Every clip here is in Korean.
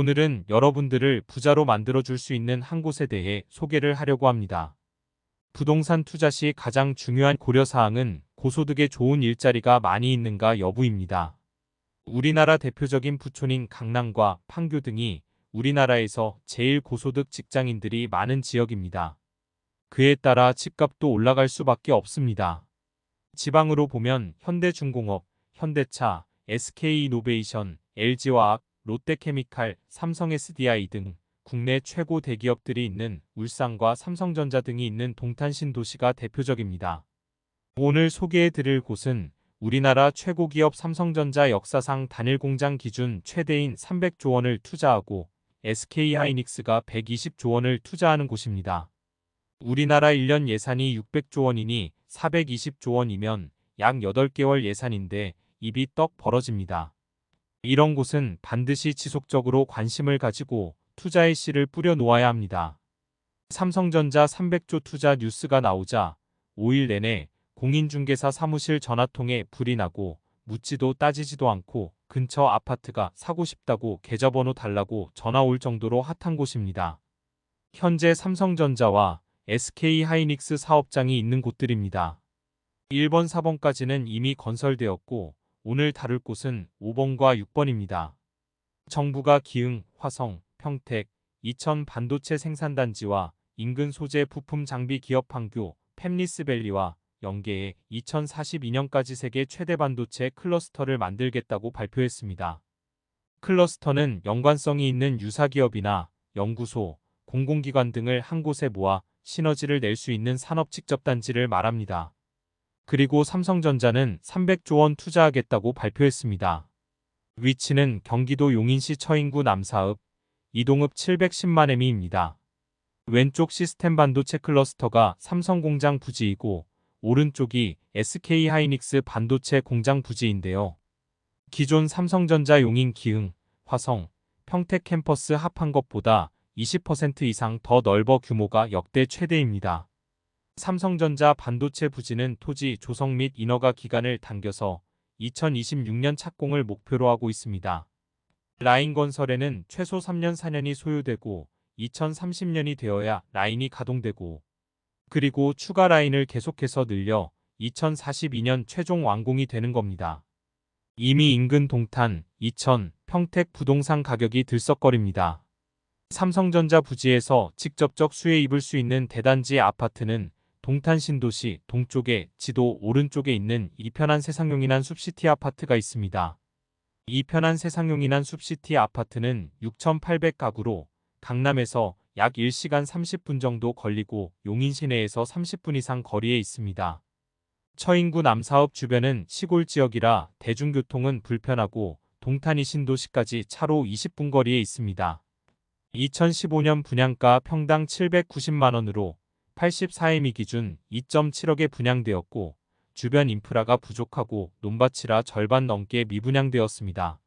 오늘은 여러분들을 부자로 만들어줄 수 있는 한 곳에 대해 소개를 하려고 합니다. 부동산 투자 시 가장 중요한 고려사항은 고소득에 좋은 일자리가 많이 있는가 여부입니다. 우리나라 대표적인 부촌인 강남과 판교 등이 우리나라에서 제일 고소득 직장인들이 많은 지역입니다. 그에 따라 집값도 올라갈 수밖에 없습니다. 지방으로 보면 현대중공업, 현대차, SK이노베이션, LG화학, 롯데케미칼, 삼성 SDI 등 국내 최고 대기업들이 있는 울산과 삼성전자 등이 있는 동탄신도시가 대표적입니다. 오늘 소개해드릴 곳은 우리나라 최고 기업 삼성전자 역사상 단일 공장 기준 최대인 300조 원을 투자하고 SK하이닉스가 120조 원을 투자하는 곳입니다. 우리나라 1년 예산이 600조 원이니 420조 원이면 약 8개월 예산인데 입이 떡 벌어집니다. 이런 곳은 반드시 지속적으로 관심을 가지고 투자의 씨를 뿌려 놓아야 합니다. 삼성전자 300조 투자 뉴스가 나오자 5일 내내 공인중개사 사무실 전화통에 불이 나고 묻지도 따지지도 않고 근처 아파트가 사고 싶다고 계좌번호 달라고 전화 올 정도로 핫한 곳입니다. 현재 삼성전자와 SK하이닉스 사업장이 있는 곳들입니다. 1번, 4번까지는 이미 건설되었고 오늘 다룰 곳은 5번과 6번입니다. 정부가 기흥, 화성, 평택, 이천 반도체 생산단지와 인근 소재 부품 장비 기업 판교, 팹리스밸리와 연계해 2042년까지 세계 최대 반도체 클러스터를 만들겠다고 발표했습니다. 클러스터는 연관성이 있는 유사기업이나 연구소, 공공기관 등을 한 곳에 모아 시너지를 낼 수 있는 산업 직접단지를 말합니다. 그리고 삼성전자는 300조 원 투자하겠다고 발표했습니다. 위치는 경기도 용인시 처인구 남사읍, 이동읍 710만 m입니다. 왼쪽 시스템 반도체 클러스터가 삼성 공장 부지이고 오른쪽이 SK하이닉스 반도체 공장 부지인데요. 기존 삼성전자 용인 기흥, 화성, 평택 캠퍼스 합한 것보다 20% 이상 더 넓어 규모가 역대 최대입니다. 삼성전자 반도체 부지는 토지, 조성 및 인허가 기간을 당겨서 2026년 착공을 목표로 하고 있습니다. 라인 건설에는 최소 3년 4년이 소요되고 2030년이 되어야 라인이 가동되고 그리고 추가 라인을 계속해서 늘려 2042년 최종 완공이 되는 겁니다. 이미 인근 동탄, 이천, 평택 부동산 가격이 들썩거립니다. 삼성전자 부지에서 직접적 수혜 입을 수 있는 대단지 아파트는 동탄신도시 동쪽에 지도 오른쪽에 있는 이편한 세상용인한 숲시티 아파트가 있습니다. 이편한 세상용인한 숲시티 아파트는 6,800가구로 강남에서 약 1시간 30분 정도 걸리고 용인 시내에서 30분 이상 거리에 있습니다. 처인구 남사읍 주변은 시골 지역이라 대중교통은 불편하고 동탄이 신도시까지 차로 20분 거리에 있습니다. 2015년 분양가 평당 790만원으로 84m 기준 2.7억에 분양되었고 주변 인프라가 부족하고 논밭이라 절반 넘게 미분양되었습니다.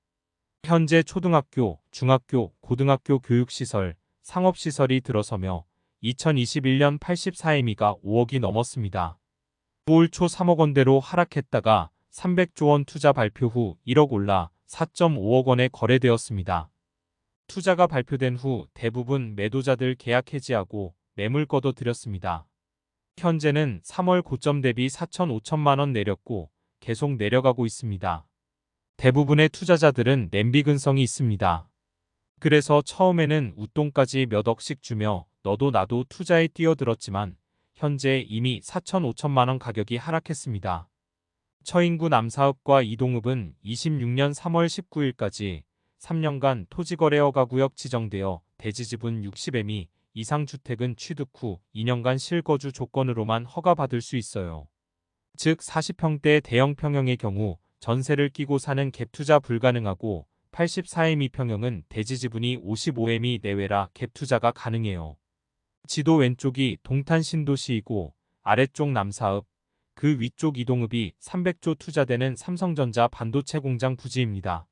현재 초등학교, 중학교, 고등학교 교육시설, 상업시설이 들어서며 2021년 84m가 5억이 넘었습니다. 올 초 3억 원대로 하락했다가 300조 원 투자 발표 후 1억 올라 4.5억 원에 거래되었습니다. 투자가 발표된 후 대부분 매도자들 계약 해지하고 매물 꺼둬들였습니다. 현재는 3월 고점 대비 4,5천만 원 내렸고 계속 내려가고 있습니다. 대부분의 투자자들은 냄비 근성이 있습니다. 그래서 처음에는 웃돈까지 몇 억씩 주며 너도 나도 투자에 뛰어들었지만 현재 이미 4,5천만 원 가격이 하락했습니다. 처인구 남사읍과 이동읍은 26년 3월 19일까지 3년간 토지거래 허가구역 지정되어 대지지분 60m 이상 주택은 취득 후 2년간 실거주 조건으로만 허가받을 수 있어요. 즉 40평대 대형 평형의 경우 전세를 끼고 사는 갭투자 불가능하고 84m 평형은 대지지분이 55m 내외라 갭투자가 가능해요. 지도 왼쪽이 동탄 신도시이고 아래쪽 남사읍, 그 위쪽 이동읍이 300조 투자되는 삼성전자 반도체 공장 부지입니다.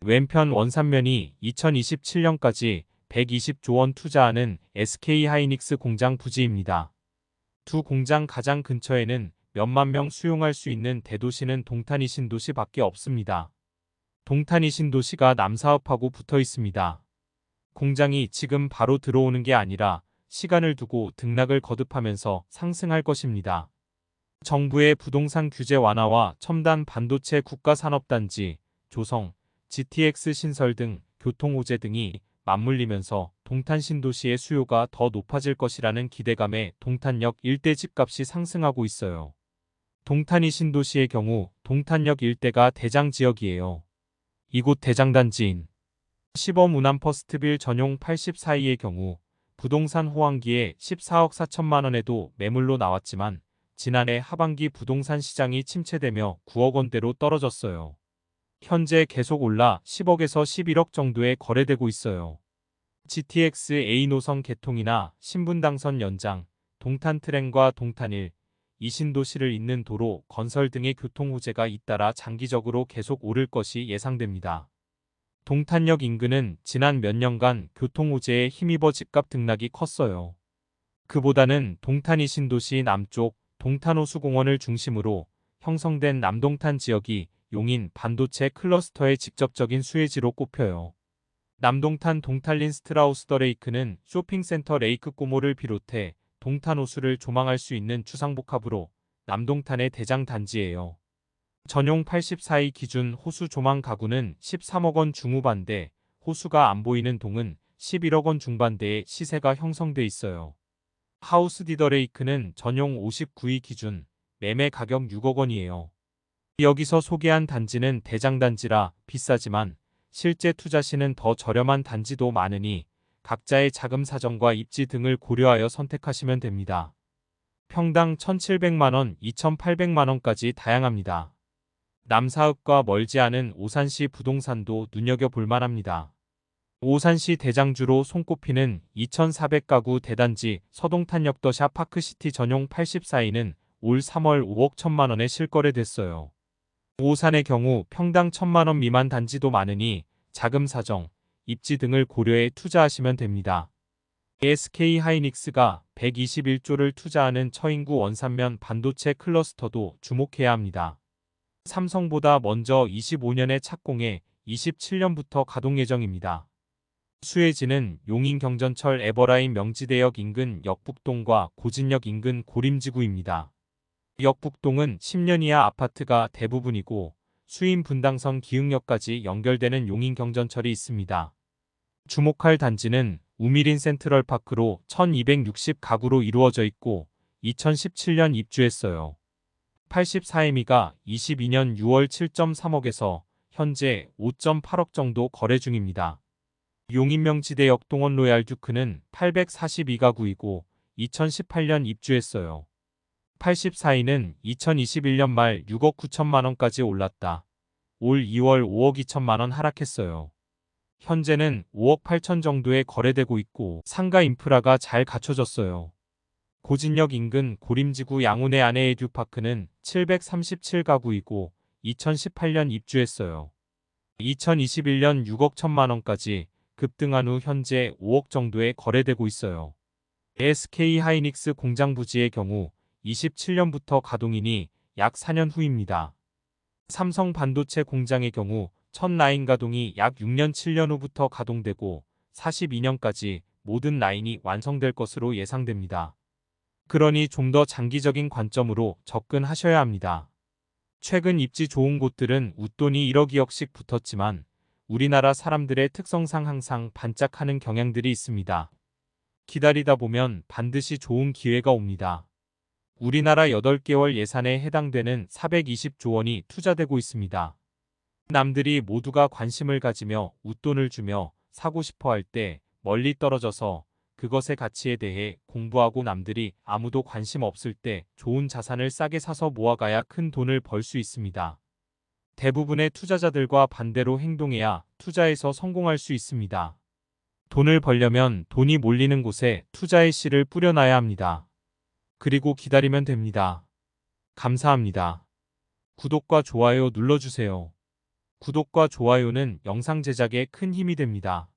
왼편 원산면이 2027년까지 120조 원 투자하는 SK하이닉스 공장 부지입니다. 두 공장 가장 근처에는 몇만 명 수용할 수 있는 대도시는 동탄이 신도시밖에 없습니다. 동탄이 신도시가 남사읍하고 붙어 있습니다. 공장이 지금 바로 들어오는 게 아니라 시간을 두고 등락을 거듭하면서 상승할 것입니다. 정부의 부동산 규제 완화와 첨단 반도체 국가산업단지, 조성, GTX 신설 등 교통 호재 등이 맞물리면서 동탄 신도시의 수요가 더 높아질 것이라는 기대감에 동탄역 일대 집값이 상승하고 있어요. 동탄이 신도시의 경우 동탄역 일대가 대장 지역이에요. 이곳 대장단지인 시범운암 퍼스트빌 전용 84의 경우 부동산 호황기에 14억 4천만 원에도 매물로 나왔지만 지난해 하반기 부동산 시장이 침체되며 9억 원대로 떨어졌어요. 현재 계속 올라 10억에서 11억 정도에 거래되고 있어요. GTX A 노선 개통이나 신분당선 연장, 동탄 트램과 동탄1, 이신도시를 잇는 도로 건설 등의 교통 호재가 잇따라 장기적으로 계속 오를 것이 예상됩니다. 동탄역 인근은 지난 몇 년간 교통 호재에 힘입어 집값 등락이 컸어요. 그보다는 동탄 이신도시 남쪽 동탄호수공원을 중심으로 형성된 남동탄 지역이 용인 반도체 클러스터의 직접적인 수혜지로 꼽혀요. 남동탄 동탄린 스트라우스 더 레이크는 쇼핑센터 레이크 꼬모를 비롯해 동탄호수를 조망할 수 있는 주상복합으로 남동탄의 대장 단지예요. 전용 84의 기준 호수 조망 가구는 13억 원 중후반대, 호수가 안 보이는 동은 11억 원 중반대의 시세가 형성돼 있어요. 하우스 디더 레이크는 전용 59의 기준, 매매 가격 6억 원이에요. 여기서 소개한 단지는 대장 단지라 비싸지만 실제 투자 시는 더 저렴한 단지도 많으니 각자의 자금 사정과 입지 등을 고려하여 선택하시면 됩니다. 평당 1,700만 원, 2,800만 원까지 다양합니다. 남사읍과 멀지 않은 오산시 부동산도 눈여겨볼 만합니다. 오산시 대장주로 손꼽히는 2,400가구 대단지 서동탄역 더샤 파크시티 전용 84이는 올 3월 5억 1천만 원에 실거래됐어요. 오산의 경우 평당 1,000만 원 미만 단지도 많으니 자금 사정, 입지 등을 고려해 투자하시면 됩니다. SK 하이닉스가 121조를 투자하는 처인구 원산면 반도체 클러스터도 주목해야 합니다. 삼성보다 먼저 25년에 착공해 27년부터 가동 예정입니다. 수혜지는 용인 경전철 에버라인 명지대역 인근 역북동과 고진역 인근 고림지구입니다. 역북동은 10년 이하 아파트가 대부분이고 수인 분당선 기흥역까지 연결되는 용인 경전철이 있습니다. 주목할 단지는 우미린 센트럴파크로 1260가구로 이루어져 있고 2017년 입주했어요. 84m이가 22년 6월 7.3억에서 현재 5.8억 정도 거래 중입니다. 용인명지대역 동원 로얄 듀크는 842가구이고 2018년 입주했어요. 84이는 2021년 말 6억 9천만 원까지 올랐다. 올 2월 5억 2천만 원 하락했어요. 현재는 5억 8천 정도에 거래되고 있고 상가 인프라가 잘 갖춰졌어요. 고진역 인근 고림지구 양운의 아내의 듀파크는 737가구이고 2018년 입주했어요. 2021년 6억 1천만 원까지 급등한 후 현재 5억 정도에 거래되고 있어요. SK 하이닉스 공장 부지의 경우 27년부터 가동이니 약 4년 후입니다. 삼성 반도체 공장의 경우 첫 라인 가동이 약 6년 7년 후부터 가동되고 42년까지 모든 라인이 완성될 것으로 예상됩니다. 그러니 좀 더 장기적인 관점으로 접근하셔야 합니다. 최근 입지 좋은 곳들은 웃돈이 1억 2억씩 붙었지만 우리나라 사람들의 특성상 항상 반짝하는 경향들이 있습니다. 기다리다 보면 반드시 좋은 기회가 옵니다. 우리나라 8개월 예산에 해당되는 420조 원이 투자되고 있습니다. 남들이 모두가 관심을 가지며 웃돈을 주며 사고 싶어 할 때 멀리 떨어져서 그것의 가치에 대해 공부하고 남들이 아무도 관심 없을 때 좋은 자산을 싸게 사서 모아가야 큰 돈을 벌 수 있습니다. 대부분의 투자자들과 반대로 행동해야 투자에서 성공할 수 있습니다. 돈을 벌려면 돈이 몰리는 곳에 투자의 씨를 뿌려놔야 합니다. 그리고 기다리면 됩니다. 감사합니다. 구독과 좋아요 눌러주세요. 구독과 좋아요는 영상 제작에 큰 힘이 됩니다.